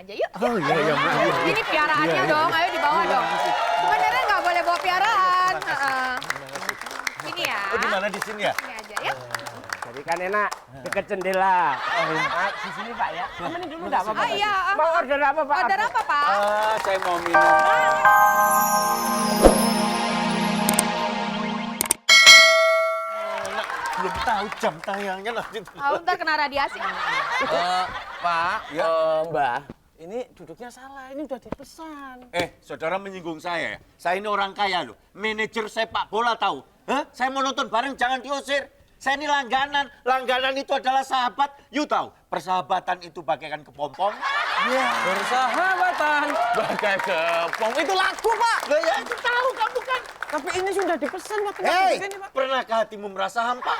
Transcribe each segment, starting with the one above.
aja yuk. Oh iya, iya, Bu. Ini piaraannya dong, ayo dibawa dong. Sebenarnya nggak boleh bawa piaraan. Ini ya. Oh, di mana di sini ya? Ini aja ya. Jadi kan enak, deket jendela. Di sini Pak ya. Temenin dulu enggak apa-apa. Oh iya. Mau order apa Pak? Order apa Pak? Saya mau minum. Belum tahu jam tayangnya nanti. Oh, ntar kena radiasi. Pak, Ya. Mbah, ini duduknya salah, ini udah dipesan. Saudara menyinggung saya ya? Saya ini orang kaya loh. Manajer sepak bola tahu. Hah? Saya mau nonton bareng, jangan diusir. Saya ini langganan. Langganan itu adalah sahabat. You tahu, persahabatan itu bagaikan kepompong. Bersahabatan, bagai kepong. Itu lagu, Pak. Loh ya, itu tahu kamu kan. Tapi ini sudah dipesan waktu Hei, ini, Pak. pernahkah hatimu merasa hampa?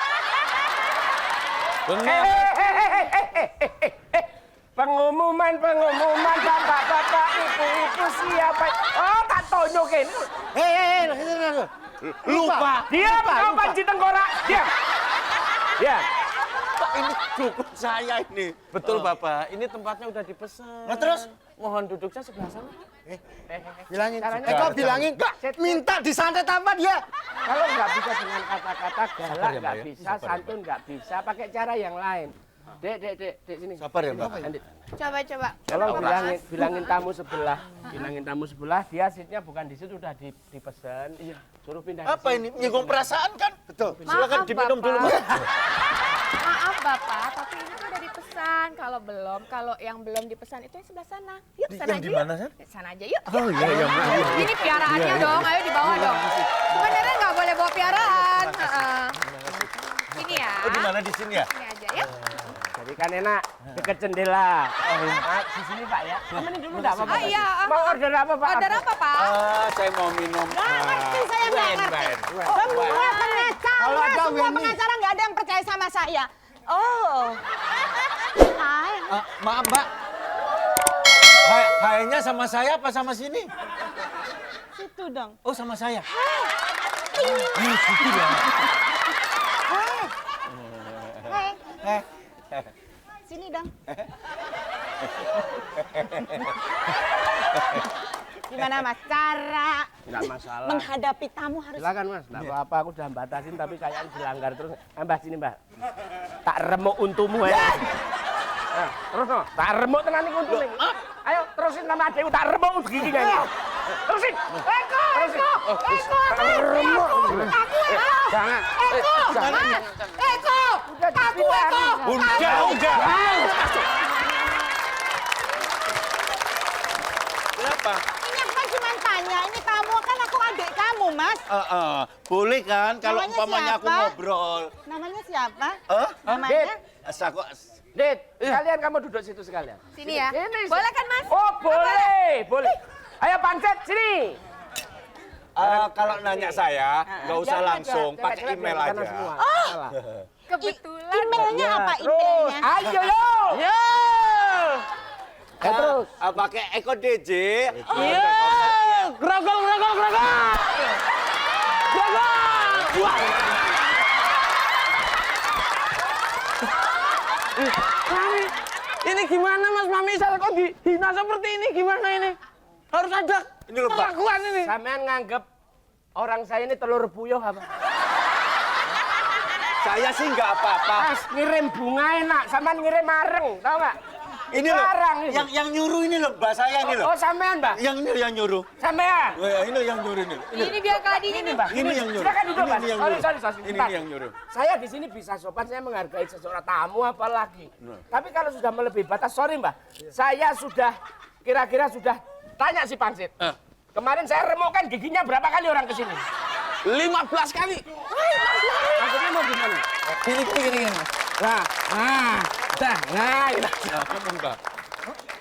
Benar. Pengumuman bapak-bapak, ibu-ibu siapa? Oh, tak tunjukin. Lupa. Diam, kau panci tengkorak. Diam. Diam. Pak, ini dukun saya ini. Betul, Bapak. Ini tempatnya udah dipesan. Nah, terus? Mohon duduknya sebelah sana. Bilangin. Caranya Kok apa? bilangin? Minta disantet apa dia? Kalau nggak bisa dengan kata-kata galak, ya, Mbak, nggak ya? bisa, Sabar ya, santun nggak bisa, pakai cara yang lain. Dek, sini. Sabar ya, Mbak. Andit. Coba. Tolong bilangin tamu sebelah. Bilangin tamu sebelah, dia seatnya bukan di situ, udah dipesan. Iya. Suruh pindah. Apa ini? Nyinggung perasaan kan? Betul. Silakan Maaf, diminum Bapak. dulu. Maaf Bapak, tapi ini tuh udah dipesan. Kalau yang belum dipesan itu yang sebelah sana. Yuk, sana Yang aja di yuk. mana, San? Sana aja yuk. Oh iya, iya, Bu. Ini piaraannya dong, ayo dibawa dong. Sebenarnya nggak boleh bawa piaraan. Ini ya. Oh, di mana di sini ya? Ini aja ya. Jadi kan enak, deket jendela. Di sini Pak ya. Temenin dulu enggak apa-apa. Oh iya. Mau order apa Pak? Order apa Pak? Saya mau minum. Saya nggak ngerti. Semua pengacara, Kalau ada semua Weni. pengacara nggak ada yang percaya sama saya. Oh. Hai. Maaf, Mbak. Hayanya sama saya apa sama sini? Situ dong. Oh, sama saya. Hai. Sini dong. Gimana Mas cara Enggak masalah. menghadapi tamu harus Silakan Mas, enggak apa-apa aku udah batasin tapi kayaknya dilanggar terus. Mbah sini Mbak. Tak remuk untumu ya. Nah, terus no, tak remuk tenan iku untumu. Ayo terusin sama adekku tak remuk gigi ini. Terusin. Eko. Remuk. Jangan. Jangan. Eko. Aku Eko. Udah. Kenapa? Ini aku kan cuma tanya, ini tamu kan aku adik kamu Mas. Boleh kan kalau Namanya umpamanya aku siapa? ngobrol. Namanya siapa? Dit, Namanya? Aku Dit, sekalian kamu duduk situ sekalian. Sini ya. Ini. Boleh kan Mas? Oh, boleh. Ayo pancet sini. kalau nanya saya, nggak usah Jangan, langsung, jangan, pakai jangan, email jangan aja. semua. Oh. Salah. Kebetulan. Emailnya apa Terus, emailnya? ayo yo. Terus. Pakai Eko DJ. Iya, grogol. Mami, ini gimana Mas Mami saya kok dihina seperti ini gimana ini? Harus ada Ini loh, Pak. perlakuan ini. Sampean nganggep orang saya ini telur puyuh apa? Saya sih nggak apa-apa. Pas ngirim bunga enak, sampean ngirim mareng, tau nggak? Ini loh, Larang ini. yang nyuruh ini loh, Mbak saya ini loh. Oh sampean Mbak? Yang ini yang nyuruh. Sampean? Oh, ya, ini yang nyuruh ini. Ini biar keladinya nih. Mbak. Ini yang nyuruh. Silakan duduk Mas. Ini yang Sorry. nyuruh. Ini Bentar. yang nyuruh. Saya di sini bisa sopan, saya menghargai seseorang tamu apalagi. Tapi kalau sudah melebihi batas, sorry Mbak. Saya sudah kira-kira sudah tanya si Pansit. Kemarin saya remukkan giginya berapa kali orang ke sini? 15 kali. Maksudnya mau gimana? Gini, Mas. Nah, Mbak.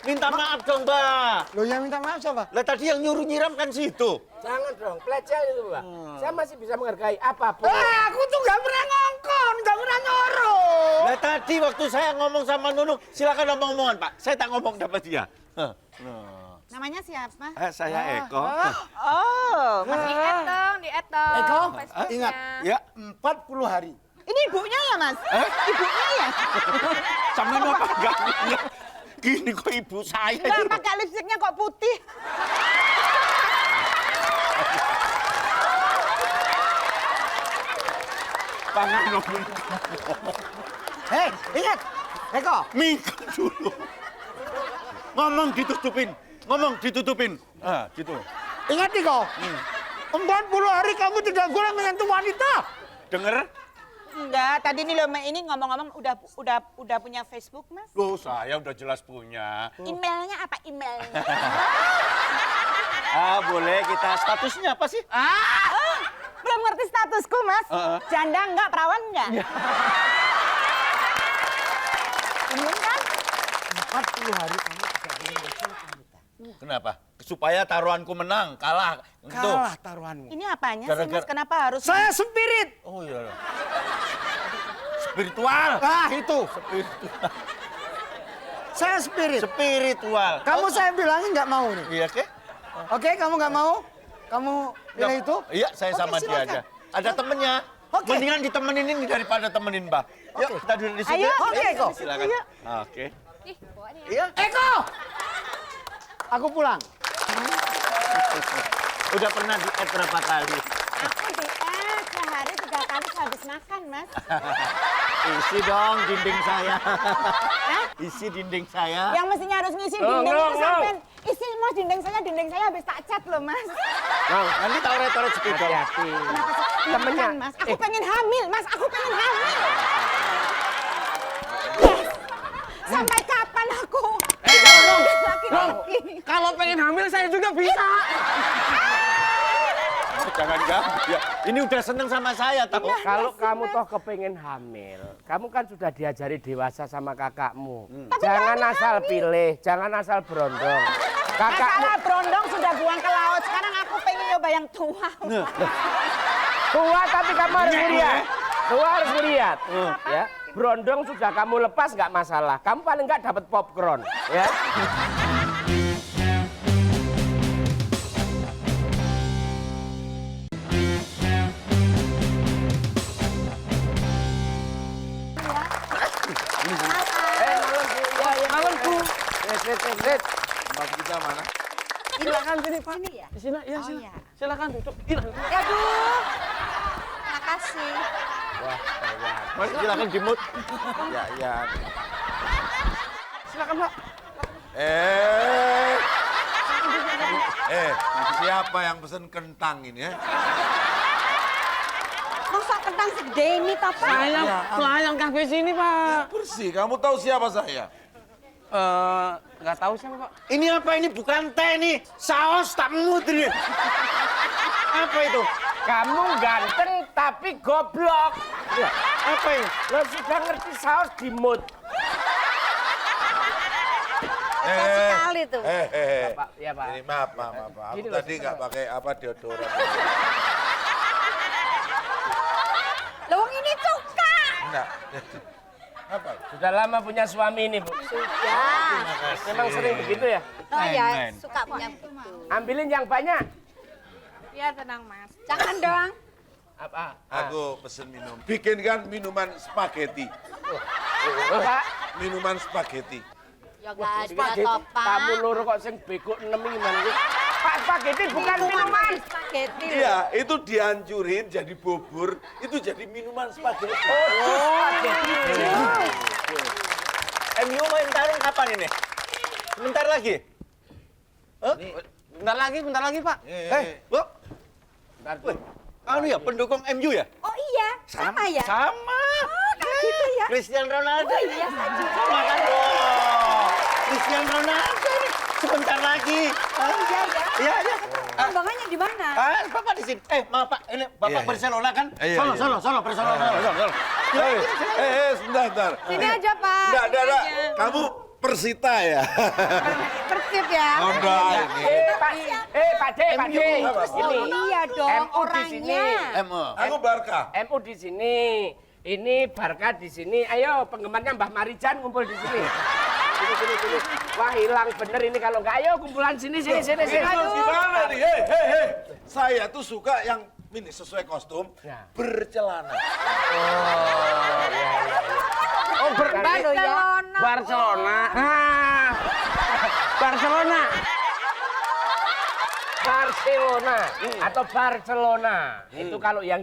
Minta maaf dong, Mbak. Lo yang minta maaf siapa? Lah tadi yang nyuruh nyiram kan situ. Jangan dong, pelecehan itu Mbak. Saya masih bisa menghargai apapun. Aku tuh nggak pernah ngongkon, nggak pernah nyuruh. Lah tadi waktu saya ngomong sama Nunung, silakan omong-omongan, Pak. Saya tak ngomong dapat dia. Namanya siapa? Saya Eko. Oh, Di-add dong. Eko, Facebooknya. ingat. Ya, 40 hari. ini ibunya ya Mas? Ibunya ya? sama apa enggak? Gini kok ibu saya. Nggak pakai lipstiknya kok putih. Pangan ngomong. Hei, ingat. Eko. Minggu dulu. Ngomong ditutupin. Ah, gitu. Ingat nih kau. 40 hari kamu tidak boleh menyentuh wanita. Denger? Enggak, tadi nih loh Mbak, ini ngomong-ngomong udah punya Facebook, Mas? Loh, saya udah jelas punya. Emailnya apa emailnya? Ah, boleh kita statusnya apa sih? Belum ngerti statusku, Mas. Janda enggak, perawan enggak? Belum kan? 40 hari kamu tidak boleh menyentuh wanita. Kenapa? Supaya taruhanku menang, kalah. Kalah taruhanmu. Ini apanya sih, Gara-gara- Mas? Kenapa harus... Saya spirit. Oh iya. Spiritual. Ah, itu. Saya spirit. Spiritual. Kamu saya bilangin nggak mau nih. Iya, Ke? Oke, kamu nggak mau? Kamu pilih itu? Iya, saya Oke, sama dia silakan. aja. Ada temennya. Oke. Mendingan ditemenin ini daripada temenin Mbak. Yuk, kita duduk di sini. Ayo, oke, Ko. Silakan. Oke. Ih, bawa dia. Iya. Eko! Aku pulang. Udah pernah di-add berapa kali? Aku diet sehari 3 kali habis makan, Mas. Isi dong dinding saya. Isi dinding saya. Yang mestinya harus ngisi dinding itu sampai isi Mas dinding saya habis tak cat loh, Mas. Nanti tawret-tawret sepeda. Hati-hati. Kenapa sih? Temennya. Bukan, Mas. Aku pengen hamil, Mas. Aku pengen hamil. Yes. Sampai kapan aku? Laki-laki. Kalau pengen hamil saya juga bisa. Jangan ganggu ya. Ini udah seneng sama saya tahu. Kalau kamu toh kepengen hamil, kamu kan sudah diajari dewasa sama kakakmu. Jangan asal pilih, jangan asal berondong. Kakakmu Masalah berondong sudah buang ke laut. Sekarang aku pengen nyoba yang tua. tua tapi kamu harus lihat. Tua harus lihat. Ya, berondong sudah kamu lepas nggak masalah. Kamu paling nggak dapat popcorn, ya. Malamku. Lihat. Mbak kita mana? Silakan sini, Pak. Sini ya? Di sini, ya, Oh, sini. iya. Silakan duduk. Aduh. Makasih. Mas silakan dimut. Ya. Silakan, Pak. Siapa yang pesen kentang ini ya? Masa kentang segede ini, Pak? Pelayan kafe sini, Pak. Bersih, kamu tahu siapa saya? Nggak tahu siapa, Pak. Ini apa ini? Bukan teh nih. Saus tak mut ini. Apa itu? Kamu ganteng tapi goblok. Ya, Apa ini? lo sudah ngerti saus di mood. Sekali tuh. Pak, ya Pak. Ini maaf. Aku Gini loh, tadi nggak pakai deodoran. Loh, ini cuka. Enggak. Apa? Sudah lama punya suami ini, Bu. Ya. Memang sering begitu ya? Oh ya, Main. suka punya gitu. Ambilin yang banyak. Ya, tenang, Mas. Jangan dong. Apa? Aku pesen minum. Bikinkan minuman spaghetti. Pak, Minuman spaghetti. Ya nggak ada spaghetti. topan. Kamu loro kok sing bego 6 gimana sih? Pak, spaghetti bukan minuman. Spaghetti. Iya, itu dihancurin jadi bubur, itu jadi minuman spaghetti. Spaghetti. MU main tarung kapan ini? Sebentar lagi. Bentar lagi, Pak. Bu. Wih, anu ya pendukung MU ya? Oh iya, sama ya? Sama. Kayak gitu ya? Cristiano Ronaldo. Oh iya, saya juga. Sama kan dong. Cristiano Ronaldo ini sebentar lagi. Iya. Undangannya di mana? Bapak di sini. Maaf Pak, ini Bapak Iya. Barcelona kan? Iya, Solo Barcelona. Sebentar. Sini aja, Pak. Enggak. Kamu Persita ya? Persib ya. Oh, enggak ini. Pak D. Ini. Iya dong, MU di sini. orangnya. MU. Aku Barca. MU di sini. Ini Barca di sini. Ayo penggemarnya Mbah Marijan ngumpul di sini. Sini. Wah, hilang bener ini kalau enggak. Ayo kumpulan sini. Itu gimana nih? Hei. Saya tuh suka yang ini sesuai kostum, Ya. bercelana. Oh, Barcelona. Barcelona. Barcelona. Barcelona atau Barcelona. Itu kalau yang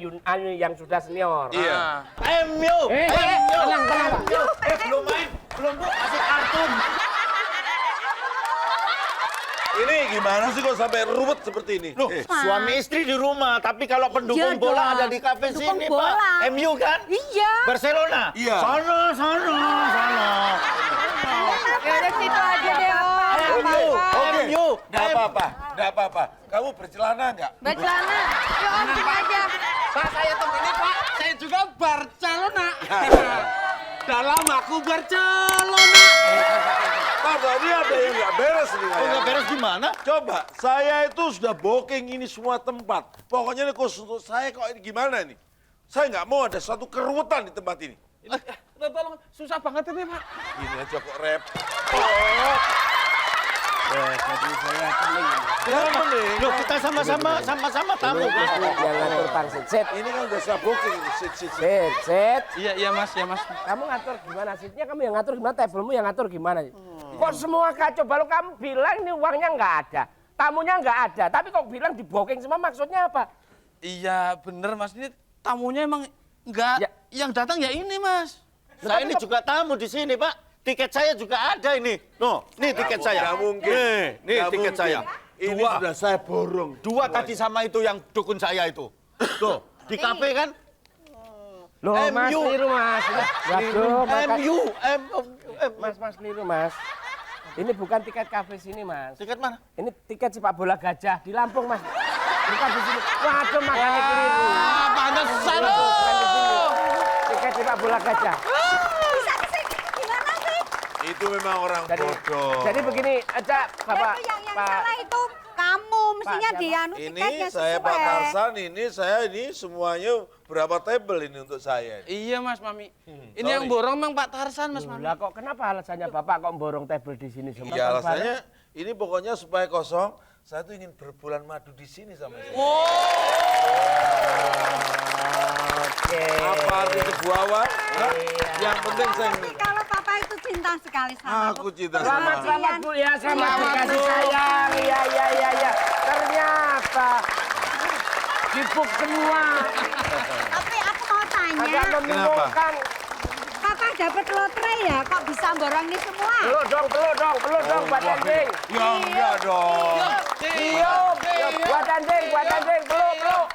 yang sudah senior. Iya. MU. Tenang. Belum main, belum Bu, masih kartun. Ini gimana sih kok sampai ruwet seperti ini? Loh, suami istri di rumah, tapi kalau pendukung Iya bola dong. ada di kafe Pendukung sini, bola. Pak. MU kan? Iya. Barcelona? Iya. Sono. Ya udah situ aja deh, Om. MU. Nggak apa-apa. Kamu bercelana nggak? Bercelana. Ya Om, sini aja. Pak, saya temenin Pak. Saya juga Barcelona. Dalam aku Barcelona. Tadi ada yang nggak beres nih. Oh, nggak beres gimana? Coba, saya itu sudah booking ini semua tempat. Pokoknya ini khusus untuk saya kok ini gimana nih? Saya nggak mau ada suatu keruwetan di tempat ini. Tolong, susah banget ini Pak. Ini aja kok rep. Jadi saya temenin. Kenapa nih? Loh, kita sama-sama tamu. Ini yang ngatur Bang Sit. Ini kan udah saya booking ini. Sit. Sit. Iya Mas, ya Mas. Kamu ngatur gimana sitnya? Kamu yang ngatur gimana? Tablemu yang ngatur gimana? Kok semua kacau? Baru kamu bilang ini uangnya nggak ada, tamunya nggak ada, tapi kok bilang di booking semua, maksudnya apa? Iya bener Mas, ini tamunya emang enggak, Ya. yang datang ya ini Mas. Saya ini juga tamu di sini, Pak. Tiket saya juga ada ini. No, nih tiket saya. Nggak mungkin. Nih Nggak tiket mungkin. saya. Ini sudah saya borong. Dua tadi sama itu yang dukun saya itu. Tuh, di kafe kan? Loh, Mas MU. keliru Mas. Waduh, MU. Mas keliru Mas. Ini bukan tiket kafe sini Mas. Tiket mana? Ini tiket sepak bola gajah di Lampung Mas. Bukan di sini. Waduh, makanya keliru. Pantesan Bukan di sini. Tiket sepak bola gajah. Bisa kesini gimana sih? Itu memang orang bodoh. Jadi begini aja Bapak Itu yang Pak. salah itu kamu, mestinya siapa? dianu Ini tiketnya saya Pak sesuai. Tarsan, ini semuanya berapa table ini untuk saya. Iya Mas, Mami. Ini yang borong memang Pak Tarsan Mas, Mami. Lah kok kenapa alasannya Bapak kok borong table di sini semua? Iya alasannya ini pokoknya supaya kosong. Saya tuh ingin berbulan madu di sini sama saya. Oke. Apa arti sebuah uang? Hah? Yang penting saya Tapi kalau papa itu cinta sekali sama aku cinta Selamat, sama. selamat Bu ya, selamat dikasih sayang. Iya. Ternyata dipuk semua. Tapi aku mau tanya, Agak membingungkan. papa dapat lotre ya? Kok bisa borong ini semua? Peluk dong buat anjing. Ya enggak dong. Buat anjing, peluk.